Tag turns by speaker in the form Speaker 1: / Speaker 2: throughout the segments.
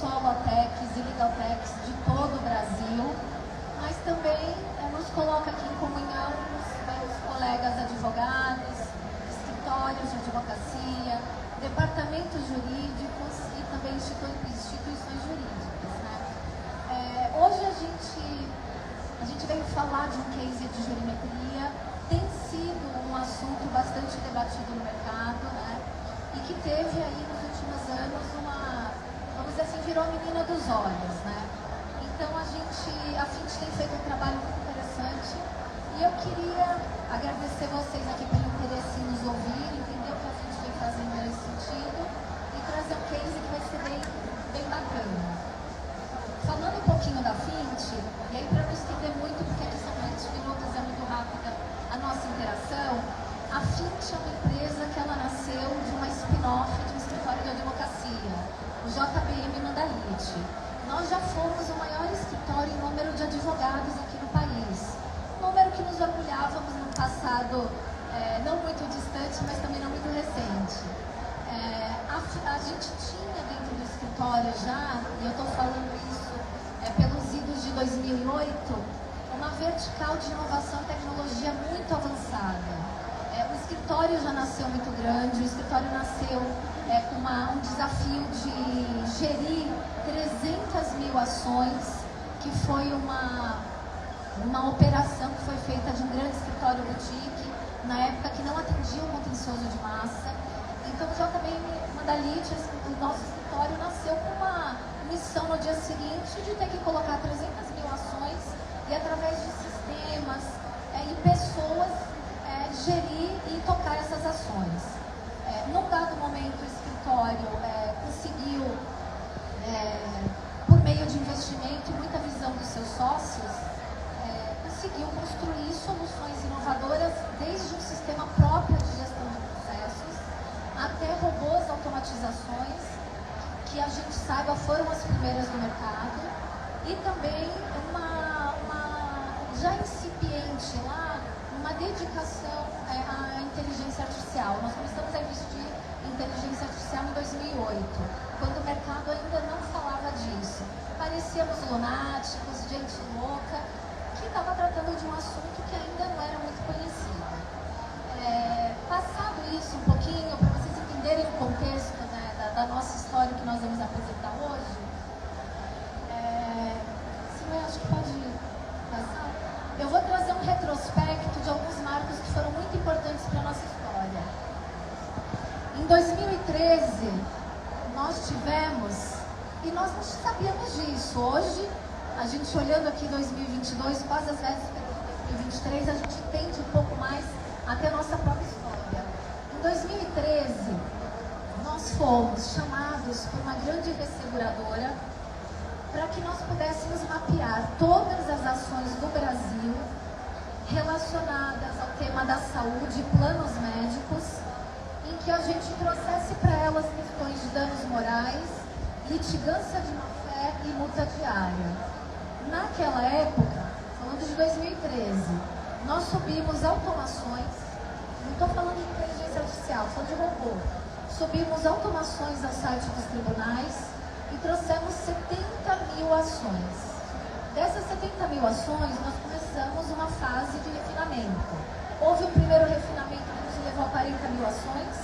Speaker 1: solotecs e legaltecs de todo o Brasil, mas também nos coloca aqui em comunhão os colegas advogados, escritórios de advocacia, departamentos jurídicos e também instituições jurídicas, né? Hoje a gente veio falar de um case de jurimetria, tem sido um assunto bastante debatido no mercado, né? E que teve aí nos últimos anos vamos dizer assim, virou a menina dos olhos, né? Então a FINT tem feito um trabalho muito interessante e eu queria agradecer vocês aqui pelo interesse em nos ouvir, entender o que a FINT vem fazendo nesse sentido e trazer um case que vai ser bem bacana. Falando um pouquinho da FINT, e aí para não estender muito, porque aqui são 20 minutos, é muito rápida a nossa interação, a FINT é uma empresa que ela nasceu de uma spin-off de um escritório de advocacia, o JBM Mandalite. Nós já fomos o maior escritório em número de advogados aqui no país. Um número que nos orgulhávamos no passado, não muito distante, mas também não muito recente. A gente tinha dentro do escritório já, e eu estou falando isso pelos idos de 2008, uma vertical de inovação e tecnologia muito avançada. O escritório já nasceu muito grande, o escritório nasceu com um desafio de gerir 300 mil ações, que foi uma operação que foi feita de um grande escritório boutique, na época que não atendia o contencioso de massa. Então o JBM Mandalite, o nosso escritório, nasceu com uma missão no dia seguinte de ter que colocar 300 mil ações e através de sistemas e pessoas gerir e tocar essas ações. Num dado momento, o escritório conseguiu, por meio de investimento e muita visão dos seus sócios, conseguiu construir soluções inovadoras desde um sistema próprio de gestão de processos até robôs, automatizações, que a gente saiba foram as primeiras no mercado, e também uma já incipiente lá, uma dedicação à inteligência artificial. Nós começamos a investir em inteligência artificial em 2008, quando o mercado ainda não falava disso. Parecíamos lunáticos, gente louca, que estava tratando de um assunto que ainda não era muito conhecido. Passado isso um pouquinho, para vocês entenderem o contexto, né, da nossa história que nós vamos apresentar hoje, eu acho que pode passar. Eu vou trazer um retrospecto de alguns marcos que foram muito importantes para a nossa história. Em 2013, nós tivemos, e nós não sabíamos disso, hoje, a gente olhando aqui 2022, quase as vésperas de 2023, a gente entende um pouco mais até a nossa própria história. Em 2013, nós fomos chamados por uma grande resseguradora para que nós pudéssemos mapear todas as ações do Brasil relacionadas ao tema da saúde e planos médicos, em que a gente trouxesse para elas questões de danos morais, litigância de má-fé e multa diária. Naquela época, falando de 2013, nós subimos automações, não estou falando de inteligência artificial, estou falando de robô, subimos automações ao site dos tribunais e trouxemos 70 mil ações. Dessas 70 mil ações, nós começamos uma fase de refinamento. Houve um primeiro refinamento que nos levou a 40 mil ações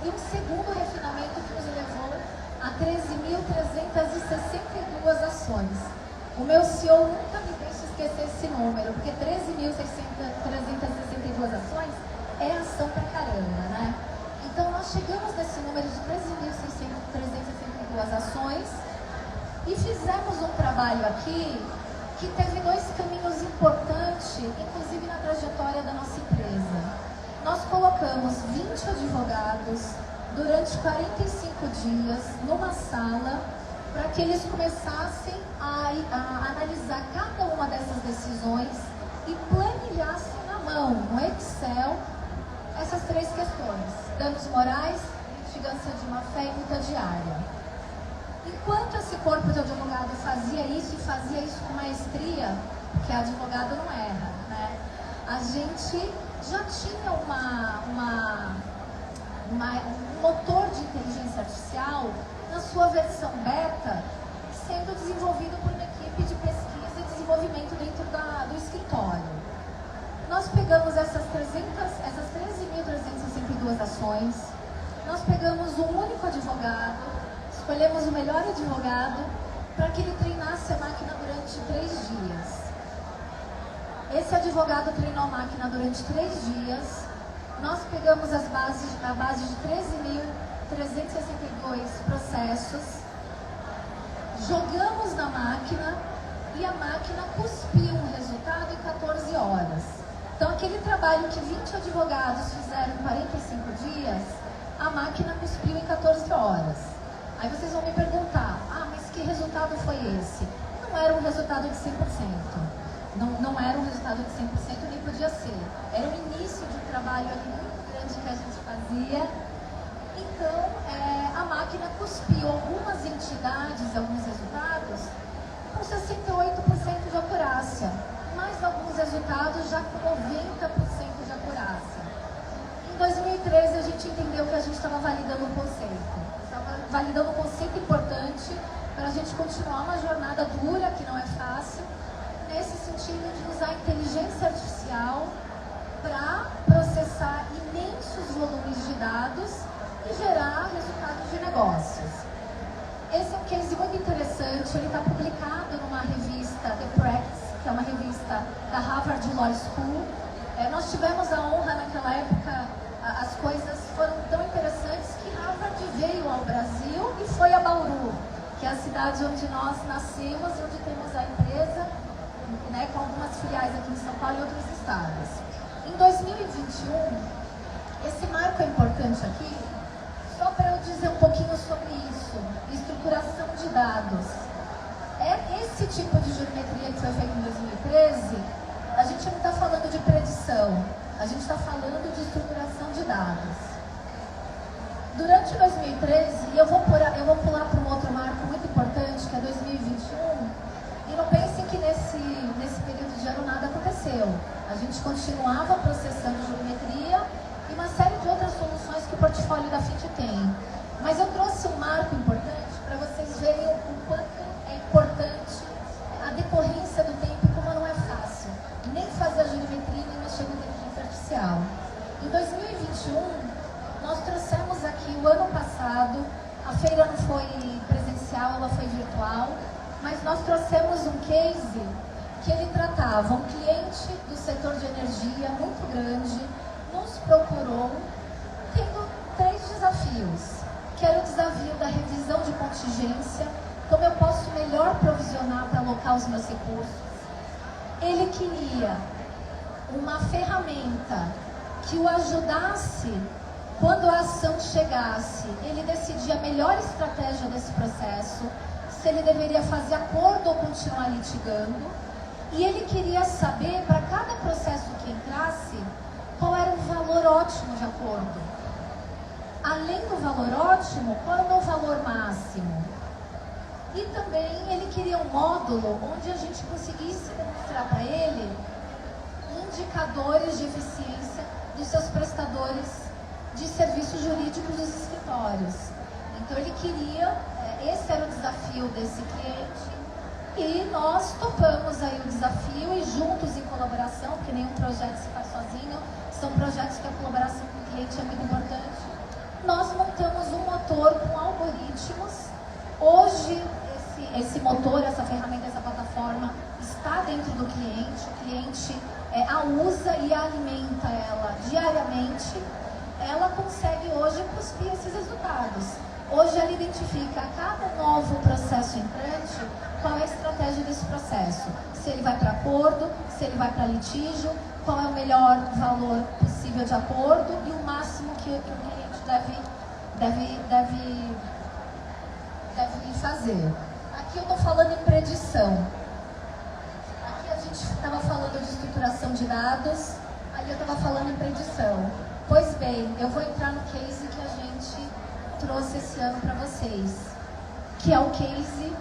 Speaker 1: e um segundo refinamento que nos levou a 13.362 ações. O meu CEO nunca me deixa esquecer esse número, porque 13.362 ações é ação pra caramba, né? Então nós chegamos nesse número de 13.362 ações e fizemos um trabalho aqui que teve dois caminhos importantes, inclusive na trajetória da nossa empresa. Nós colocamos 20 advogados durante 45 dias numa sala para que eles começassem a analisar cada uma dessas decisões e planilhassem na mão, no Excel, essas três questões: danos morais, litigância de má-fé e multa diária. Enquanto esse corpo de advogado fazia isso, e fazia isso com maestria, porque advogado não erra, né? A gente já tinha um motor de inteligência artificial na sua versão beta soluções. Nós pegamos um único advogado, escolhemos o melhor advogado para que ele treinasse a máquina durante 3 dias. Esse advogado treinou a máquina durante 3 dias. Nós pegamos a base de 13.362 processos, jogamos na máquina e a máquina cuspiu um resultado em 14 horas. Então, aquele trabalho que 20 advogados fizeram em 45 dias, a máquina cuspiu em 14 horas. Aí vocês vão me perguntar, mas que resultado foi esse? Não era um resultado de 100%. Não era um resultado de 100%, nem podia ser. Era o início de um trabalho ali muito grande que a gente fazia. Então, a máquina cuspiu algumas entidades, alguns resultados, com 68% de acurácia, mas alguns resultados já com 90% de acurácia. Em 2013, a gente entendeu que a gente estava validando um conceito. Estava validando um conceito importante para a gente continuar uma jornada dura, que não é fácil, nesse sentido de usar a inteligência artificial para processar imensos volumes de dados e gerar resultados de negócios. Esse é um case muito interessante, ele está publicado numa revista, The Practice, que é uma revista da Harvard Law School. Nós tivemos a honra naquela época, as coisas foram tão interessantes que Harvard veio ao Brasil e foi a Bauru, que é a cidade onde nós nascemos, onde temos a empresa, né, com algumas filiais aqui em São Paulo e outros estados. Em 2021, esse marco é importante aqui, só para eu dizer um pouquinho sobre isso, estruturação de dados. Esse tipo de geometria que foi feito em 2013, a gente não está falando de predição, a gente está falando de estruturação de dados. Durante 2013, e eu vou pular para um outro marco muito importante, que é 2021, e não pensem que nesse período de ano nada aconteceu. A gente continuava processando geometria e uma série de outras soluções que o portfólio da FIT tem. Mas eu trouxe um marco importante para vocês verem o quanto é importante a decorrência do tempo e como não é fácil. Nem fazer a geometria, nem mexer com inteligência artificial. Em 2021, nós trouxemos aqui o ano passado, a feira não foi presencial, ela foi virtual, mas nós trouxemos um case que ele tratava um cliente do setor de energia muito grande, nos procurou tendo 3 desafios, que era o desafio da revisão de contingência, como eu posso melhor provisionar para alocar os meus recursos. Ele queria uma ferramenta que o ajudasse quando a ação chegasse, ele decidia a melhor estratégia desse processo, se ele deveria fazer acordo ou continuar litigando, e ele queria saber, para cada processo que entrasse, qual era o valor ótimo de acordo. Além do valor ótimo, qual era o valor máximo? E também ele queria um módulo onde a gente conseguisse demonstrar para ele indicadores de eficiência dos seus prestadores de serviços jurídicos dos escritórios. Então ele queria, esse era o desafio desse cliente, e nós topamos aí o desafio e juntos em colaboração, porque nenhum projeto se faz sozinho, são projetos que a colaboração com o cliente é muito importante. Nós montamos um motor com algoritmos. Hoje esse motor, essa ferramenta, essa plataforma está dentro do cliente, o cliente a usa e alimenta ela diariamente. Ela consegue hoje cuspir esses resultados. Hoje ela identifica a cada novo processo entrante qual é a estratégia desse processo. Se ele vai para acordo, se ele vai para litígio, qual é o melhor valor possível de acordo e o máximo que o cliente deve fazer. Aqui eu estou falando em predição. Aqui a gente estava falando de estruturação de dados, ali eu estava falando em predição. Pois bem, eu vou entrar no case que a gente trouxe esse ano para vocês, que é o case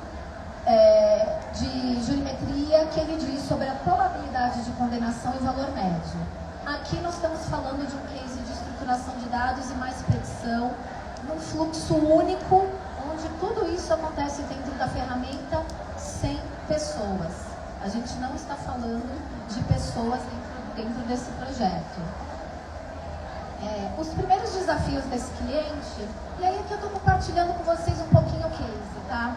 Speaker 1: de jurimetria, que ele diz sobre a probabilidade de condenação e valor médio. Aqui nós estamos falando de um case de estruturação de dados e mais predição, num fluxo único, onde tudo isso acontece dentro da ferramenta sem pessoas. A gente não está falando de pessoas dentro desse projeto. Os primeiros desafios desse cliente, e aí aqui eu estou compartilhando com vocês um pouquinho o case, tá?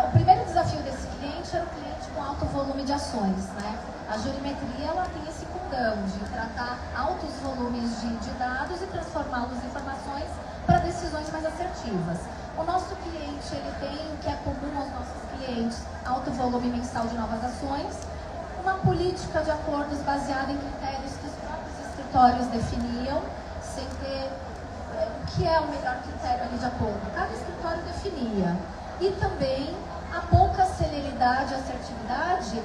Speaker 1: O primeiro desafio desse cliente era um cliente com alto volume de ações, né? A jurimetria, ela tem esse condão de tratar altos volumes de dados e transformá-los em informações para decisões mais assertivas. O nosso cliente, ele tem o que é comum aos nossos clientes, alto volume mensal de novas ações, uma política de acordos baseada em critérios que os próprios escritórios definiam, sem ter o que é o melhor critério ali de acordo. Cada escritório definia. E também a pouca celeridade e assertividade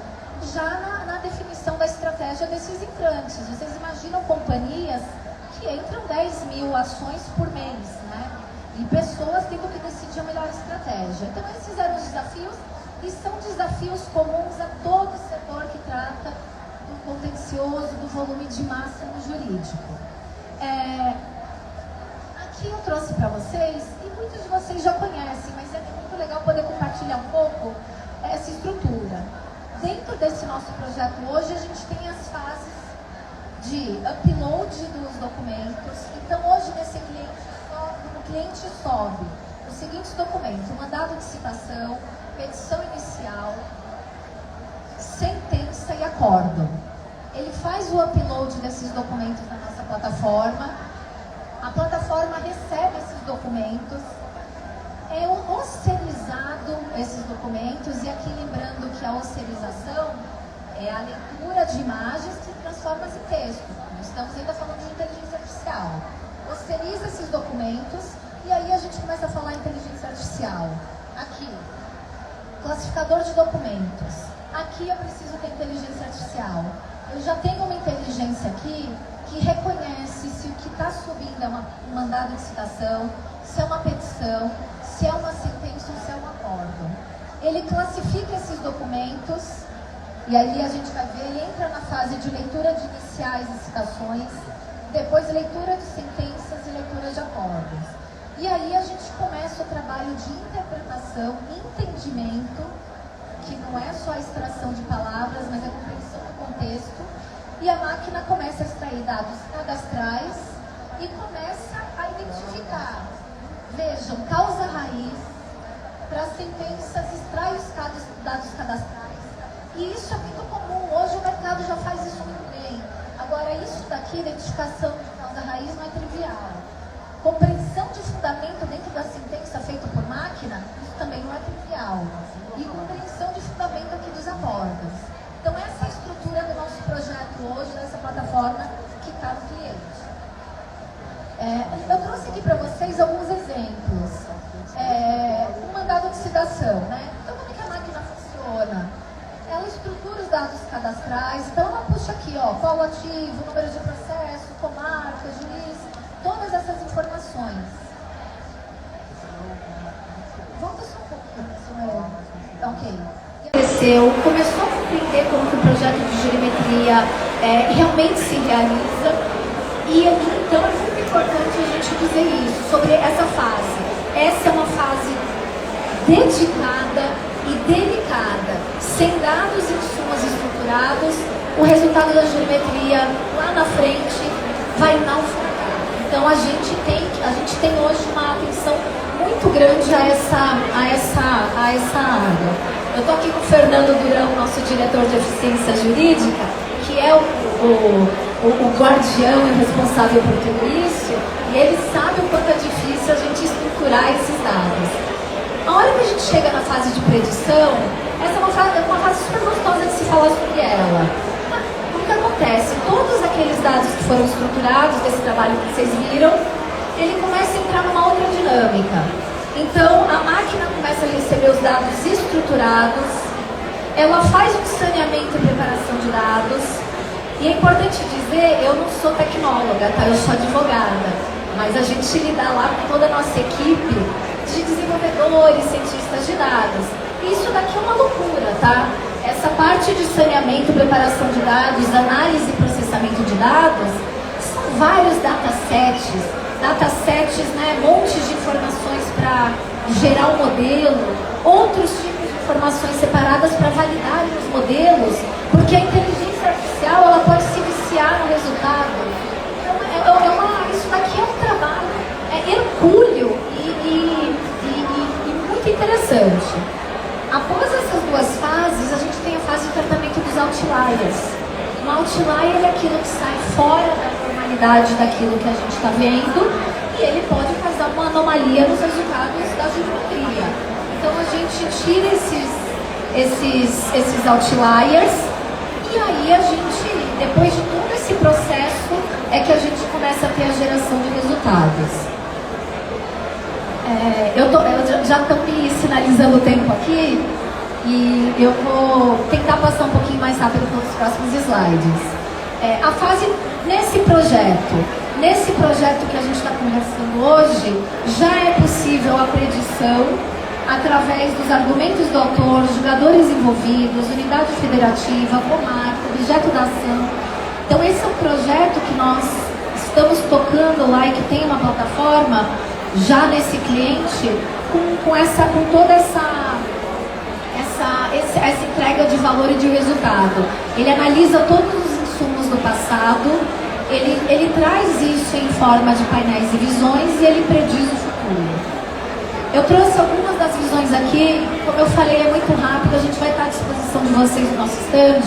Speaker 1: já na definição da estratégia desses entrantes. Vocês imaginam companhias que entram 10 mil ações por mês, né? E pessoas tendo que decidir a melhor estratégia. Então esses eram os desafios e são desafios comuns a todo setor que trata do contencioso, do volume de massa no jurídico. Aqui eu trouxe para vocês, e muitos de vocês já conhecem, mas é muito legal poder compartilhar um pouco essa estrutura. Dentro desse nosso projeto hoje, a gente tem as fases de upload dos documentos. Então hoje nesse cliente, o cliente sobe os seguintes documentos: mandado de citação, petição inicial, sentença e acórdão. Ele faz o upload desses documentos na nossa plataforma, a plataforma recebe esses documentos, é ocerizado esses documentos, e aqui lembrando que a ocerização é a leitura de imagens que transforma em texto. Estamos ainda falando de inteligência artificial. Oceriza esses documentos e aí a gente começa a falar em inteligência artificial. Aqui, classificador de documentos. Aqui eu preciso ter inteligência artificial. Eu já tenho uma inteligência aqui que reconhece se o que está subindo é um mandado de citação, se é uma petição, se é uma sentença ou se é um acórdão. Ele classifica esses documentos e aí a gente vai ver, ele entra na fase de leitura de iniciais e citações, depois leitura de sentenças e leitura de acórdãos. E aí a gente começa o trabalho de interpretação, entendimento, que não é só a extração de palavras, mas a compreensão do contexto, e a máquina começa a extrair dados cadastrais e começa a identificar. Vejam, causa raiz, para sentenças extrai os dados cadastrais, e isso é muito comum, hoje o mercado já faz isso muito bem. Agora isso daqui, identificação de causa raiz, não é trivial. Compreensão de fundamento dentro da sentença feita por máquina, isso também não é trivial. E compreensão de fundamento aqui dos acordos. Então essa é a estrutura do nosso projeto hoje, dessa plataforma que está no cliente. Eu trouxe aqui para vocês alguns exemplos. Um mandado de citação, né? Então como é que a máquina funciona? Ela estrutura os dados cadastrais, então ela puxa aqui, ó, qual o ativo, número de processo, comarca, juiz, todas essas informações. Volta só um pouquinho, ok. Começou a compreender como que o projeto de jurimetria realmente se realiza, e então é muito importante a gente dizer isso, sobre essa fase. Essa é uma fase dedicada e delicada. Sem dados e insumos estruturados, o resultado da jurimetria lá na frente vai naufragar. Então a gente tem hoje uma atenção muito grande a essa área. Eu estou aqui com o Fernando Durão, nosso diretor de eficiência jurídica, que é o guardião e responsável por tudo isso, e ele sabe o quanto é difícil a gente estruturar esses dados. A hora que a gente chega na fase de predição, essa é uma fase super gostosa de se falar sobre ela. O que acontece? Todos aqueles dados que foram estruturados desse trabalho que vocês viram, ele começa a entrar numa outra dinâmica. Então, a máquina começa a receber os dados estruturados, ela faz um saneamento e preparação de dados, e é importante dizer, eu não sou tecnóloga, tá? Eu sou advogada, mas a gente lida lá com toda a nossa equipe de desenvolvedores, cientistas de dados. E isso daqui é uma loucura, tá? Essa parte de saneamento, preparação de dados, análise e processamento de dados, são vários datasets, né, montes de informações para gerar um modelo, outros tipos de informações separadas para validar os modelos, porque a inteligência artificial ela pode se viciar no resultado. Então, isso daqui Após essas duas fases, a gente tem a fase de tratamento dos outliers. Um outlier é aquilo que sai fora da normalidade daquilo que a gente está vendo e ele pode causar uma anomalia nos resultados da geometria. Então a gente tira esses outliers e aí a gente, depois de todo esse processo, é que a gente começa a ter a geração de resultados. Já estão me sinalizando o tempo aqui e eu vou tentar passar um pouquinho mais rápido pelos próximos slides. A fase nesse projeto que a gente está conversando hoje, já é possível a predição através dos argumentos do autor, jogadores envolvidos, unidade federativa, comarca, objeto da ação. Então esse é um projeto que nós estamos tocando lá e que tem uma plataforma já nesse cliente com toda essa entrega de valor e de resultado. Ele analisa todos os insumos do passado, ele traz isso em forma de painéis e visões e ele prediz o futuro. Eu trouxe algumas das visões aqui, como eu falei, é muito rápido, a gente vai estar à disposição de vocês no nosso stand.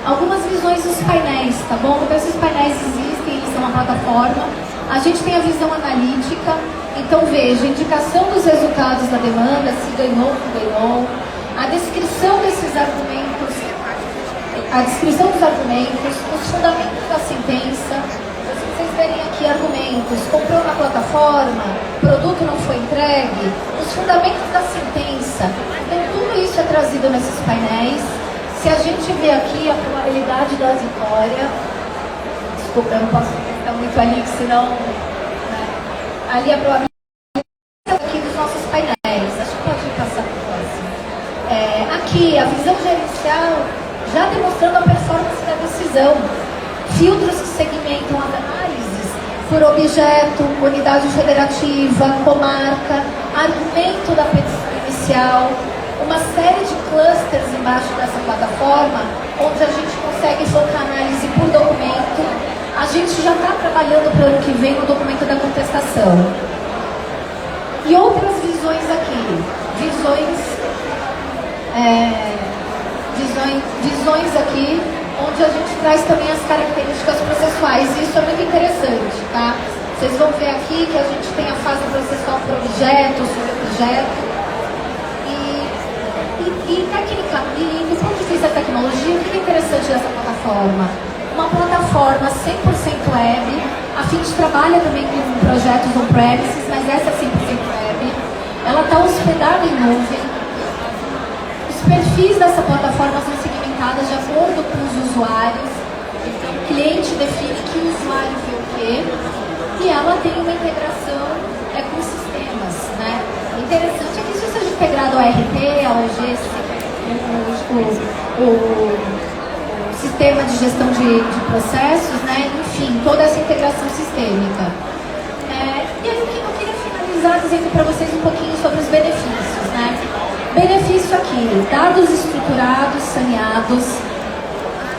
Speaker 1: Algumas visões dos painéis, tá bom? Então esses painéis existem, eles são uma plataforma. A gente tem a visão analítica, então veja, indicação dos resultados da demanda, se ganhou ou não ganhou, a descrição desses argumentos, os fundamentos da sentença. Se vocês verem aqui argumentos, comprou na plataforma, produto não foi entregue, os fundamentos da sentença. Então tudo isso é trazido nesses painéis. Se a gente vê aqui a probabilidade da vitória, desculpa, eu não posso estar muito ali, senão, né? Ali a probabilidade aqui dos nossos painéis. Acho que pode passar para o próximo. Aqui a visão gerencial, já demonstrando a performance da decisão. Filtros que segmentam as análises por objeto, unidade federativa, comarca, argumento da petição inicial, uma série de clusters embaixo dessa plataforma, onde a gente consegue focar análise por documento. A gente já está trabalhando para o ano que vem no documento da contestação. E outras visões aqui, visões aqui, onde a gente traz também as características processuais, e isso é muito interessante, tá? Vocês vão ver aqui que a gente tem a fase processual por objeto, subobjeto, e do ponto de vista da tecnologia, o que é interessante dessa plataforma? Uma plataforma 100% web, a FIT trabalha também com projetos on-premises, mas essa é 100% web, ela está hospedada em nuvem. Os perfis dessa plataforma são segmentados de acordo com os usuários, então o cliente define que usuário vê o quê, e ela tem uma integração com sistemas, né? O interessante é que isso seja integrado ao RP, ao OG, o sistema de gestão de processos, né? Enfim, toda essa integração sistêmica. E aí eu queria finalizar dizendo para vocês um pouquinho sobre os benefícios, né? Benefício aqui, dados estruturados, saneados,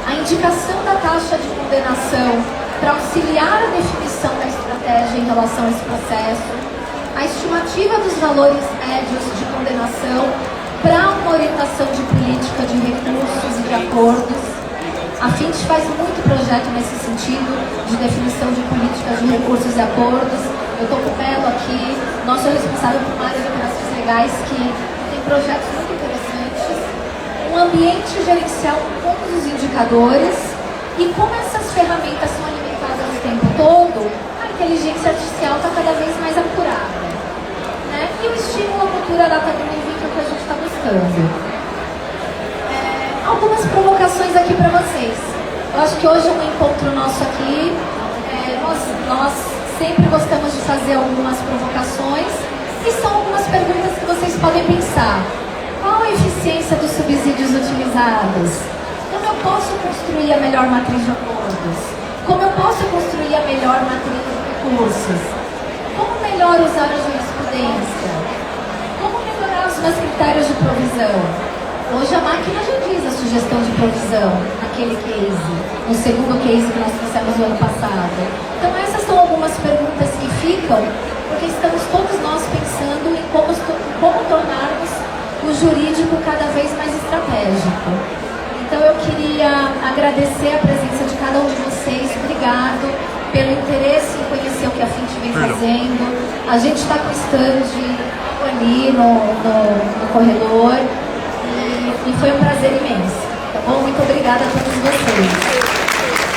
Speaker 1: a indicação da taxa de condenação para auxiliar a definição da estratégia em relação a esse processo, a estimativa dos valores médios de condenação para uma orientação de política de recursos e de acordos. A FIT faz muito projeto nesse sentido, de definição de políticas de recursos e acordos. Eu estou com o Belo aqui, nosso responsável por uma área de operações legais que tem projetos muito interessantes. Um ambiente gerencial com todos os indicadores e como essas ferramentas são alimentadas o tempo todo, a inteligência artificial está cada vez mais apurada, né? E o estímulo à cultura data-driven que é o que a gente está buscando. Algumas provocações aqui para vocês. Eu acho que hoje é um encontro nosso aqui. Nós sempre gostamos de fazer algumas provocações e são algumas perguntas que vocês podem pensar. Qual a eficiência dos subsídios utilizados? Como eu posso construir a melhor matriz de acordos? Como eu posso construir a melhor matriz de recursos? Como melhor usar a jurisprudência? Como melhorar os meus critérios de provisão? Hoje a máquina já diz a sugestão de provisão naquele case, no segundo case que nós fizemos no ano passado. Então essas são algumas perguntas que ficam, porque estamos todos nós pensando em como tornarmos os jurídico cada vez mais estratégico. Então eu queria agradecer a presença de cada um de vocês, obrigado pelo interesse em conhecer o que a Fint vem fazendo. A gente está com o stand ali no corredor e foi um prazer imenso, tá bom? Muito obrigada a todos vocês.